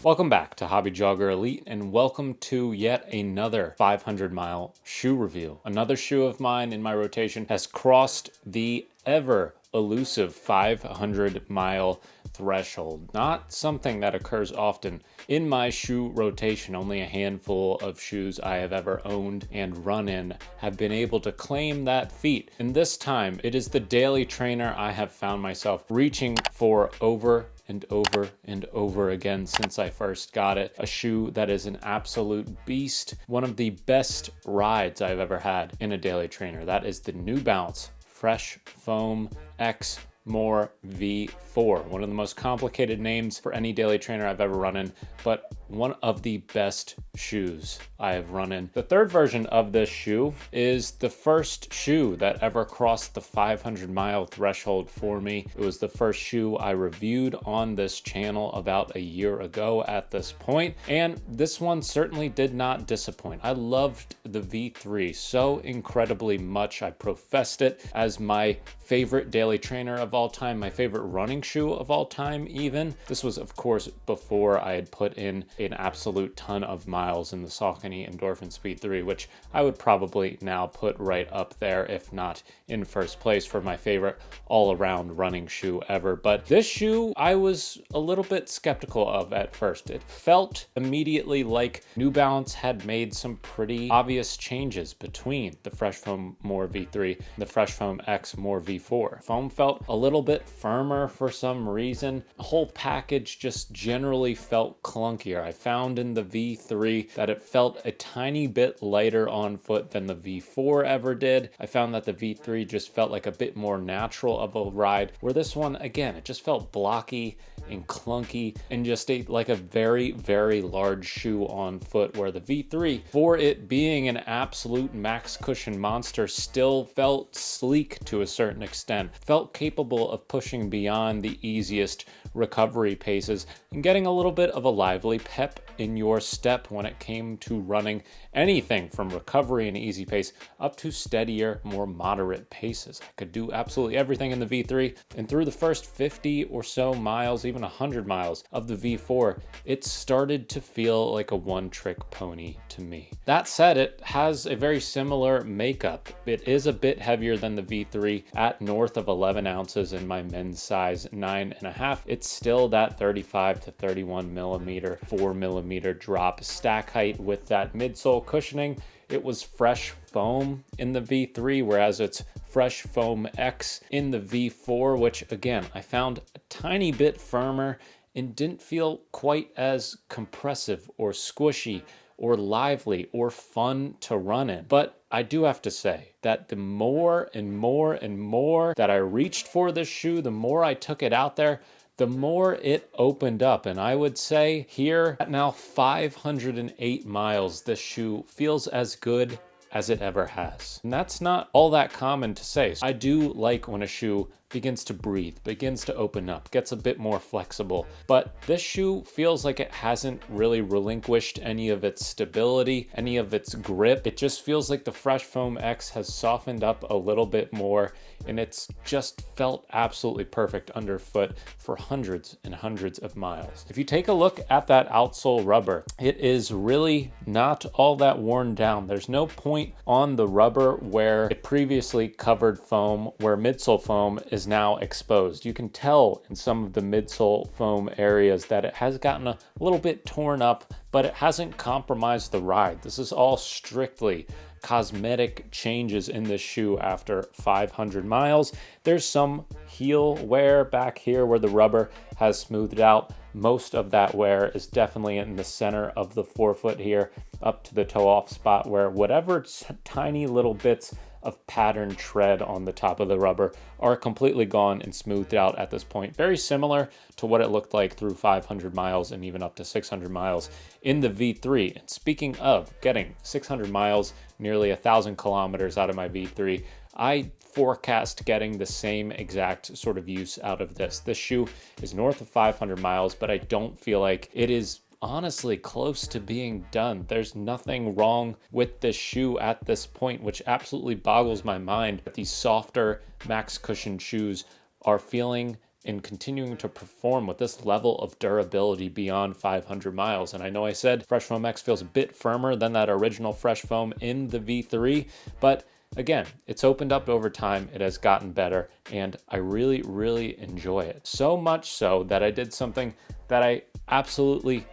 Welcome back to Hobby Jogger Elite, and welcome to yet another 500-mile shoe review. Another shoe of mine in my rotation has crossed the ever elusive 500-mile threshold. Not something that occurs often in my shoe rotation. Only a handful of shoes I have ever owned and run in have been able to claim that feat. And this time, it is the Daily Trainer I have found myself reaching for over and over and over again since I first got it. A shoe that is an absolute beast. One of the best rides I've ever had in a Daily Trainer. That is the New Balance Fresh Foam X More V4. One of the most complicated names for any Daily Trainer I've ever run in, but one of the best shoes I have run in. The third version of this shoe is the first shoe that ever crossed the 500-mile threshold for me. It was the first shoe I reviewed on this channel about a year ago at this point, and this one certainly did not disappoint. I loved the V3 so incredibly much. I professed it as my favorite Daily Trainer of all time, my favorite running shoe of all time even. This was, of course, before I had put in an absolute ton of miles in the Saucony Endorphin Speed 3, which I would probably now put right up there, if not in first place, for my favorite all-around running shoe ever. But this shoe I was a little bit skeptical of at first. It felt immediately like New Balance had made some pretty obvious changes between the Fresh Foam More V3 and the Fresh Foam X More V4. Foam felt a little bit firmer for some reason. The whole package just generally felt clunkier. I found in the V3 that it felt a tiny bit lighter on foot than the V4 ever did. I found that the V3 just felt like a bit more natural of a ride, where this one, again, it just felt blocky and clunky and just like a very, very large shoe on foot, where the V3, for it being an absolute max cushion monster, still felt sleek to a certain extent, felt capable of pushing beyond the easiest recovery paces and getting a little bit of a lively pep in your step when it came to running anything from recovery and easy pace up to steadier, more moderate paces. I could do absolutely everything in the V3, and through the first 50 or so miles, even 100 miles of the V4, it started to feel like a one-trick pony to me. That said, it has a very similar makeup. It is a bit heavier than the V3 at north of 11 ounces in my men's size 9.5. It's still that 35 to 31 millimeter, 4 millimeter drop stack height with that midsole cushioning. It was Fresh Foam in the V3, whereas it's Fresh Foam X in the V4, which again, I found a tiny bit firmer and didn't feel quite as compressive or squishy or lively or fun to run in. But I do have to say that the more and more and more that I reached for this shoe, the more I took it out there, the more it opened up. And I would say here at now 508 miles, this shoe feels as good as it ever has. And that's not all that common to say. I do like when a shoe begins to breathe, begins to open up, gets a bit more flexible. But this shoe feels like it hasn't really relinquished any of its stability, any of its grip. It just feels like the Fresh Foam X has softened up a little bit more, and it's just felt absolutely perfect underfoot for hundreds and hundreds of miles. If you take a look at that outsole rubber, it is really not all that worn down. There's no point on the rubber where it previously covered foam, where midsole foam is now exposed. You can tell in some of the midsole foam areas that it has gotten a little bit torn up, but it hasn't compromised the ride. This is all strictly cosmetic changes in this shoe after 500 miles. There's some heel wear back here where the rubber has smoothed out. Most of that wear is definitely in the center of the forefoot here, up to the toe off spot, where whatever tiny little bits of pattern tread on the top of the rubber are completely gone and smoothed out at this point. Very similar to what it looked like through 500 miles and even up to 600 miles in the V3. And speaking of getting 600 miles, nearly 1,000 kilometers out of my V3, I forecast getting the same exact sort of use out of this. This shoe is north of 500 miles, but I don't feel like it is honestly close to being done. There's nothing wrong with this shoe at this point, which absolutely boggles my mind. These softer max cushion shoes are feeling in continuing to perform with this level of durability beyond 500 miles. And I know I said Fresh Foam X feels a bit firmer than that original Fresh Foam in the V3, but again, it's opened up over time, it has gotten better, and I really, really enjoy it. So much so that I did something that I absolutely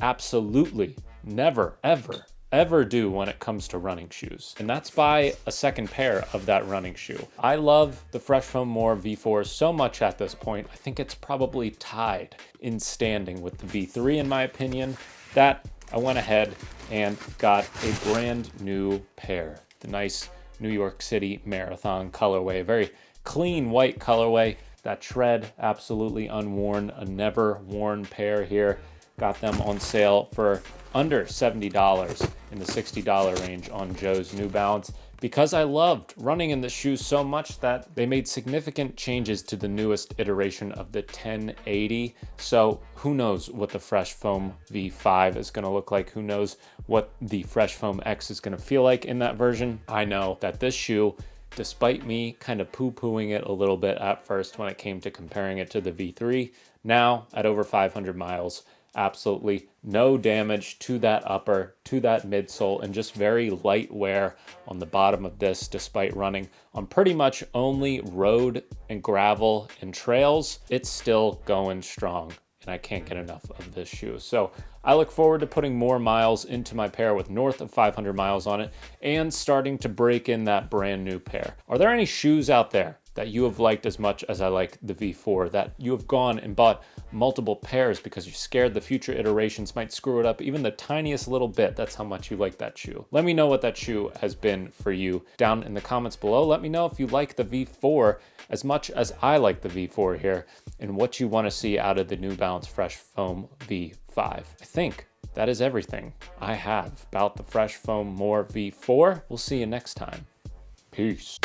never, ever do when it comes to running shoes. And that's buy a second pair of that running shoe. I love the Fresh Foam More V4 so much at this point. I think it's probably tied in standing with the V3 in my opinion, that I went ahead and got a brand new pair. The nice New York City Marathon colorway, very clean white colorway. That tread absolutely unworn, a never worn pair here. Got them on sale for under $70 in the $60 range on Joe's New Balance, because I loved running in the shoes so much that they made significant changes to the newest iteration of the 1080. So who knows what the Fresh Foam V5 is going to look like? Who knows what the Fresh Foam X is going to feel like in that version? I know that this shoe, despite me kind of poo-pooing it a little bit at first when it came to comparing it to the V3, now at over 500 miles, absolutely no damage to that upper, to that midsole, and just very light wear on the bottom of this, despite running on pretty much only road and gravel and trails. It's still going strong, and I can't get enough of this shoe. So I look forward to putting more miles into my pair with north of 500 miles on it and starting to break in that brand new pair. Are there any shoes out there that you have liked as much as I like the V4, that you have gone and bought multiple pairs because you're scared the future iterations might screw it up even the tiniest little bit? That's how much you like that shoe. Let me know what that shoe has been for you down in the comments below. Let me know if you like the V4 as much as I like the V4 here, and what you want to see out of the New Balance Fresh Foam V5. I think that is everything I have about the Fresh Foam More V4. We'll see you next time. Peace.